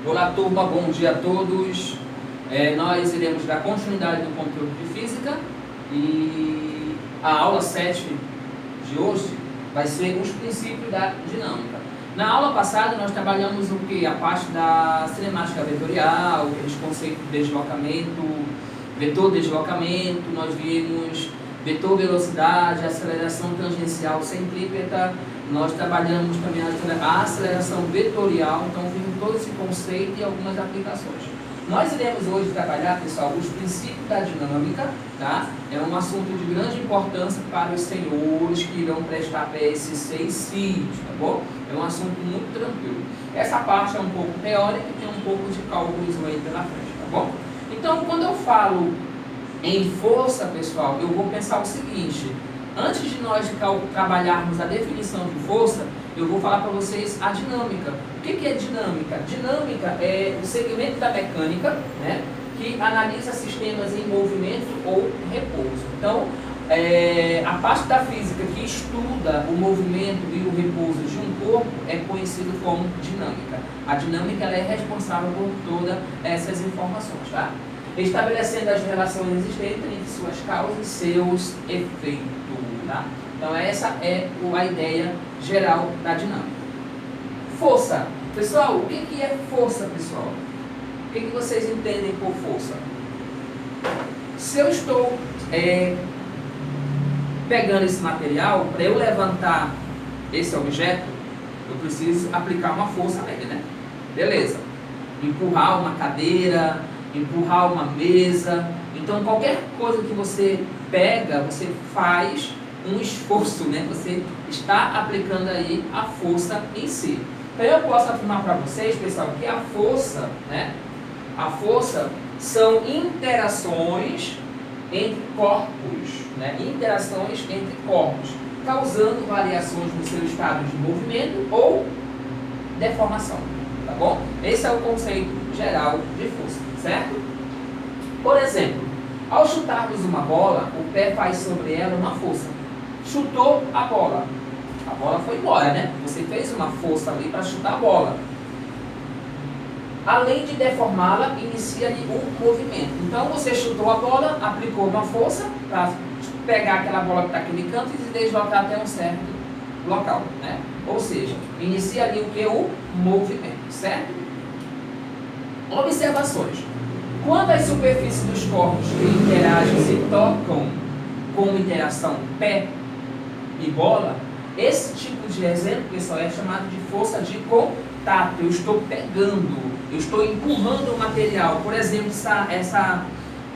Olá turma, bom dia a todos. Nós iremos dar continuidade no conteúdo de física e a aula 7 de hoje vai ser os princípios da dinâmica. Na aula passada nós trabalhamos o que? A parte da cinemática vetorial, os conceitos de deslocamento, vetor deslocamento, nós vimos vetor velocidade, aceleração tangencial centrípeta, nós trabalhamos também a aceleração vetorial, então vimos todo esse conceito e algumas aplicações. Nós iremos hoje trabalhar, pessoal, os princípios da dinâmica, tá? É um assunto de grande importância para os senhores que irão prestar PSC e CIS, tá bom? É um assunto muito tranquilo. Essa parte é um pouco teórica e tem um pouco de cálculos aí pela frente, tá bom? Então, quando eu falo em força, pessoal, eu vou pensar o seguinte: antes de nós trabalharmos a definição de força, eu vou falar para vocês a dinâmica. O que é dinâmica? Dinâmica é o segmento da mecânica, né, que analisa sistemas em movimento ou repouso. Então, a parte da física que estuda o movimento e o repouso de um corpo é conhecido como dinâmica. A dinâmica ela é responsável por todas essas informações, tá? Estabelecendo as relações existentes entre suas causas e seus efeitos, tá? Então essa é a ideia geral da dinâmica. Força. Pessoal, o que é força, pessoal? O que vocês entendem por força? Se eu estou pegando esse material, para eu levantar esse objeto, eu preciso aplicar uma força nele, né? Beleza. Empurrar uma cadeira, empurrar uma mesa. Então qualquer coisa que você pega, você faz um esforço, né? Você está aplicando aí a força em si. Então eu posso afirmar para vocês, pessoal, que a força, né? A força são interações entre corpos, né? Interações entre corpos, causando variações no seu estado de movimento ou deformação, tá bom? Esse é o conceito geral de força, certo? Por exemplo, ao chutarmos uma bola, o pé faz sobre ela uma força. Chutou a bola foi embora, né? Você fez uma força ali para chutar a bola. Além de deformá-la, inicia ali um movimento. Então você chutou a bola, aplicou uma força para pegar aquela bola que está aqui no canto e se deslocar até um certo local, né? Ou seja, inicia ali o que? O movimento, certo? Observações. Quando as superfícies dos corpos que interagem se tocam com interação pé e bola, esse tipo de exemplo, pessoal, é chamado de força de contato. Eu estou pegando, eu estou empurrando o material. Por exemplo,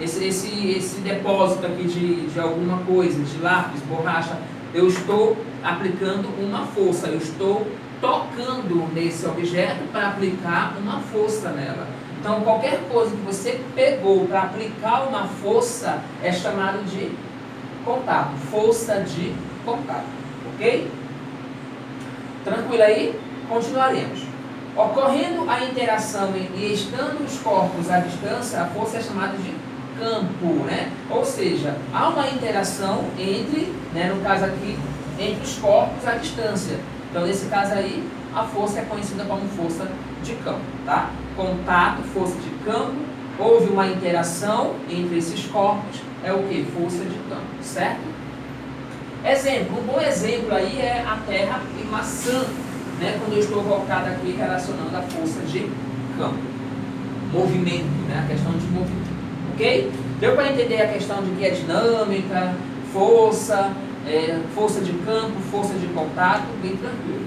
esse depósito aqui de alguma coisa, de lápis, borracha, eu estou aplicando uma força, eu estou tocando nesse objeto para aplicar uma força nela. Então, qualquer coisa que você pegou para aplicar uma força é chamado de contato, força de contato, ok? Tranquilo aí? Continuaremos. Ocorrendo a interação e estando os corpos à distância, a força é chamada de campo, né? Ou seja, há uma interação entre, né, no caso aqui, entre os corpos à distância. Então, nesse caso aí, a força é conhecida como força de campo, tá? Contato, força de campo, houve uma interação entre esses corpos, é o que? Força de campo, certo? Exemplo, um bom exemplo aí é a terra e maçã, né? Quando eu estou voltado aqui relacionando a força de campo, movimento, né? A questão de movimento, ok? Deu para entender a questão de que é dinâmica, força, força de campo, força de contato, bem tranquilo.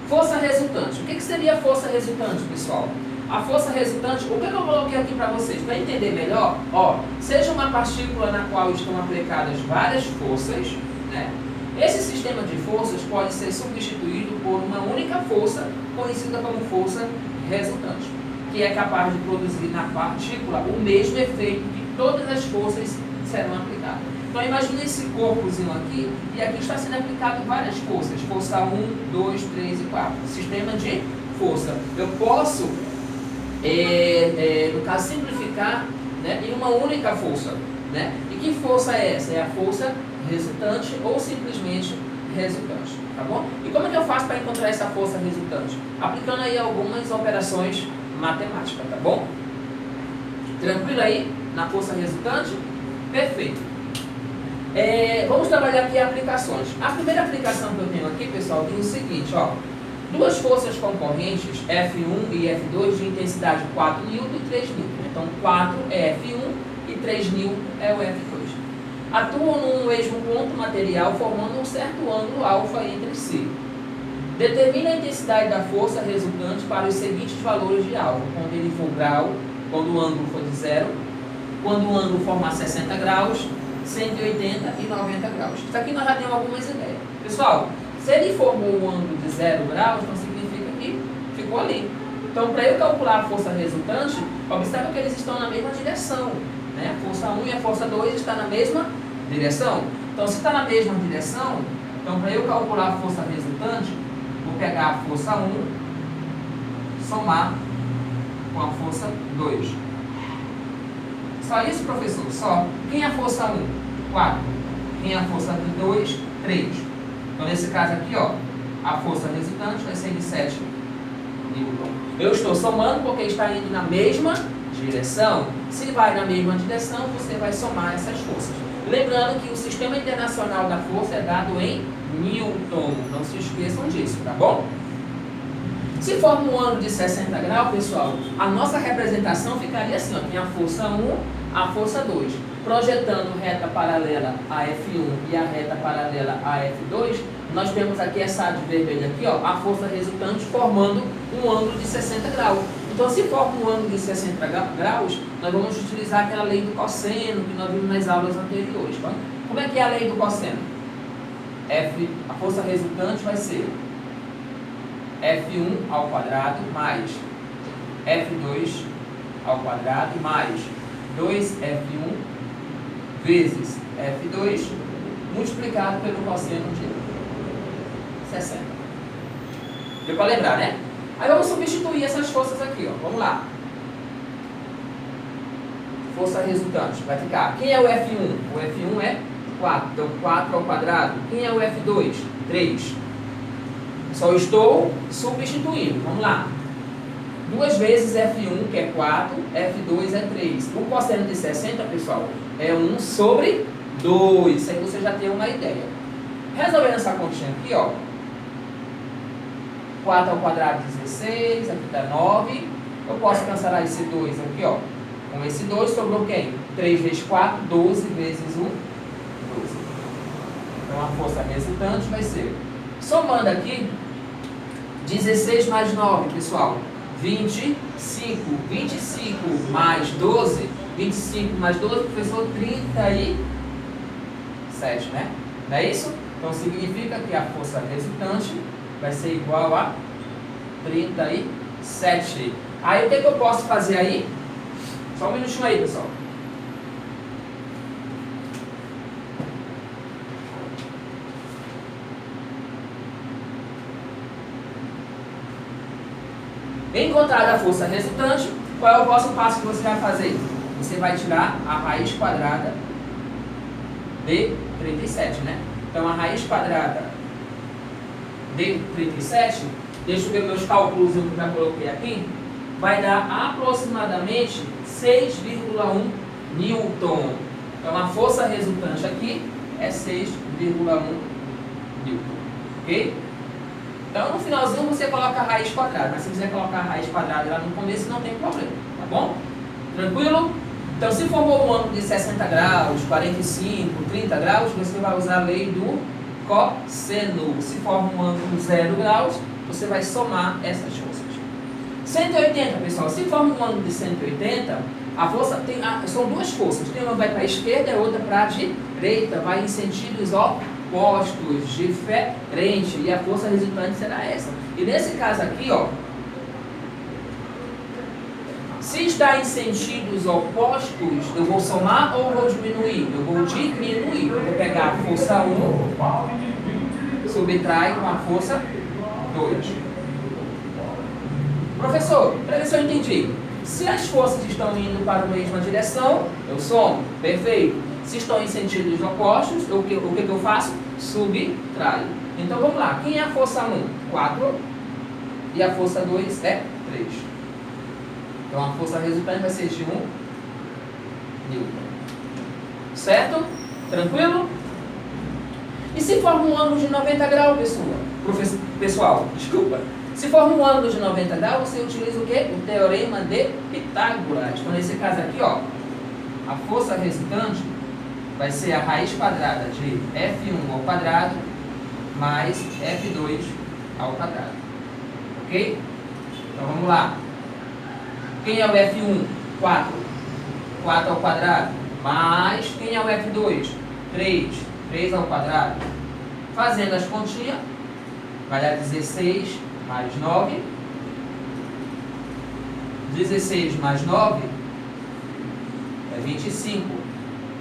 Força resultante. O que seria força resultante, pessoal? A força resultante, o que eu coloquei aqui para vocês? Para entender melhor, ó, seja uma partícula na qual estão aplicadas várias forças, né? Esse sistema de forças pode ser substituído por uma única força, conhecida como força resultante, que é capaz de produzir na partícula o mesmo efeito que todas as forças serão aplicadas. Então imagine esse corpozinho aqui, e aqui está sendo aplicado várias forças, força 1, 2, 3 e 4, sistema de força. Eu posso, no caso, simplificar, né, em uma única força, né? E que força é essa? É a força resultante ou simplesmente resultante, tá bom? E como é que eu faço para encontrar essa força resultante? Aplicando aí algumas operações matemática, tá bom? Tranquilo aí na força resultante? Perfeito. Vamos trabalhar aqui aplicações. A primeira aplicação que eu tenho aqui, pessoal, diz o seguinte, ó. Duas forças concorrentes, F1 e F2, de intensidade 4 N e 3 N. Então, 4 é F1 e 3 N é o F2. Atuam num mesmo ponto material, formando um certo ângulo alfa entre si. Determina a intensidade da força resultante para os seguintes valores de alfa. Quando ele for grau, quando o ângulo for de zero, quando o ângulo formar 60 graus, 180 e 90 graus. Isso aqui nós já temos algumas ideias. Pessoal, se ele formou um ângulo de 0 graus, então significa que ficou ali. Então, para eu calcular a força resultante, observa que eles estão na mesma direção. Né? A força 1 e a força 2 estão na mesma direção. Então, se está na mesma direção, então para eu calcular a força resultante, vou pegar a força 1, somar com a força 2. Só isso, professor? Só. Quem é a força 1? 4. Quem é a força 2? 3. Então, nesse caso aqui, ó, a força resultante vai ser de 7 newton. Eu estou somando porque está indo na mesma direção. Se vai na mesma direção, você vai somar essas forças. Lembrando que o sistema internacional da força é dado em newton. Não se esqueçam disso, tá bom? Se forma um ângulo de 60 graus, pessoal, a nossa representação ficaria assim, ó, tem a força 1, a força 2. Projetando reta paralela a F1 e a reta paralela a F2, nós temos aqui essa de vermelho aqui, ó, a força resultante formando um ângulo de 60 graus. Então, se forma um ângulo de 60 graus, nós vamos utilizar aquela lei do cosseno que nós vimos nas aulas anteriores. Tá? Como é que é a lei do cosseno? A força resultante vai ser F1 ao quadrado mais F2 ao quadrado mais 2F1 vezes F2 multiplicado pelo cosseno de 60. Deu para lembrar, né? Aí vamos substituir essas forças aqui, ó. Vamos lá. Força resultante vai ficar. Quem é o F1? O F1 é 4. Então 4 ao quadrado. Quem é o F2? 3. Só estou substituindo. Vamos lá. 2 vezes F1, que é 4, F2 é 3. O cosseno de 60, pessoal, é 1 sobre 2. Isso aí você já tem uma ideia. Resolvendo essa continha aqui, ó. 4 ao quadrado, 16. Aqui dá 9. Eu posso cancelar esse 2 aqui, ó. Com esse 2, sobrou quem? 3 vezes 4, 12 vezes 1, 12. Então, a força resultante vai ser, somando aqui, 16 mais 9, pessoal, 25. 25 mais 12, 25 mais 12, professor, 37, né? Não é isso? Então, significa que a força resultante vai ser igual a 37. Aí, o que eu posso fazer aí? Só um minutinho aí, pessoal. Encontrada a força resultante, qual é o próximo passo que você vai fazer? Você vai tirar a raiz quadrada de 37, né? Então, a raiz quadrada de 37, deixa eu ver meus cálculos que eu já coloquei aqui, vai dar aproximadamente 6,1 newton. Então, a força resultante aqui é 6,1 newton. Ok? Então, no finalzinho você coloca a raiz quadrada. Mas se quiser colocar a raiz quadrada lá no começo, não tem problema. Tá bom? Tranquilo? Então, se formou um ângulo de 60 graus, 45, 30 graus, você vai usar a lei do cosseno. Se forma um ângulo de 0 graus, você vai somar essas forças. 180, pessoal. Se forma um ângulo de 180, a força tem, são duas forças. Tem uma vai para a esquerda e a outra para a direita. Vai em sentidos opostos, diferente. E a força resultante será essa. E nesse caso aqui, ó, se está em sentidos opostos, eu vou somar ou vou diminuir? Eu vou diminuir. Eu vou pegar a força 1, subtrai com a força 2. Professor, para ver se eu entendi. Se as forças estão indo para a mesma direção, eu somo. Perfeito. Se estão em sentidos opostos, o que eu faço? Subtraio. Então vamos lá. Quem é a força 1? 4. E a força 2 é 3. Então a força resultante vai ser de 1 Newton. Certo? Tranquilo? E se forma um ângulo de 90 graus, pessoal? Desculpa. Se forma um ângulo de 90 graus, você utiliza o quê? O teorema de Pitágoras. Então, nesse caso aqui, ó, a força resultante vai ser a raiz quadrada de F1 ao quadrado mais F2 ao quadrado. Ok? Então, vamos lá. Quem é o F1? 4. 4 ao quadrado. Mais, quem é o F2? 3. 3 ao quadrado. Fazendo as continhas, vai dar 16 mais 9. 16 mais 9 é 25.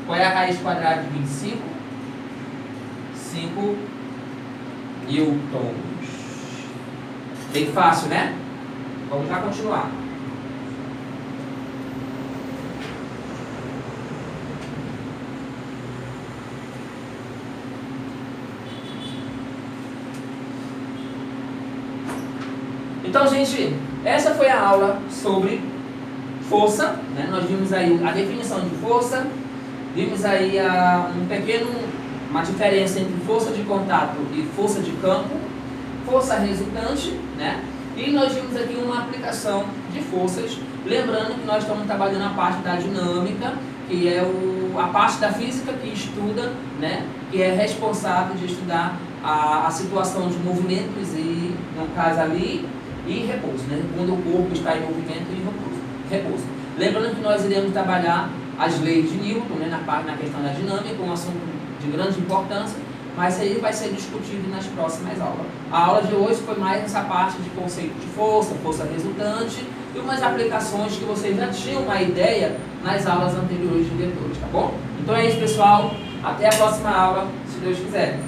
Qual é a raiz quadrada de 25? 5 newtons. Bem fácil, né? Vamos já continuar. Então, gente, essa foi a aula sobre força, né? Nós vimos aí a definição de força, vimos aí uma diferença entre força de contato e força de campo, força resultante, né? E nós vimos aqui uma aplicação de forças, lembrando que nós estamos trabalhando a parte da dinâmica, que é a parte da física que estuda, né? Que é responsável de estudar a situação de movimentos e, no caso ali, e repouso, né? Quando o corpo está em movimento e repouso. Lembrando que nós iremos trabalhar as leis de Newton, né? na questão da dinâmica, um assunto de grande importância, mas isso aí vai ser discutido nas próximas aulas. A aula de hoje foi mais essa parte de conceito de força, força resultante e umas aplicações que vocês já tinham uma ideia nas aulas anteriores de vetores, tá bom? Então é isso, pessoal. Até a próxima aula, se Deus quiser.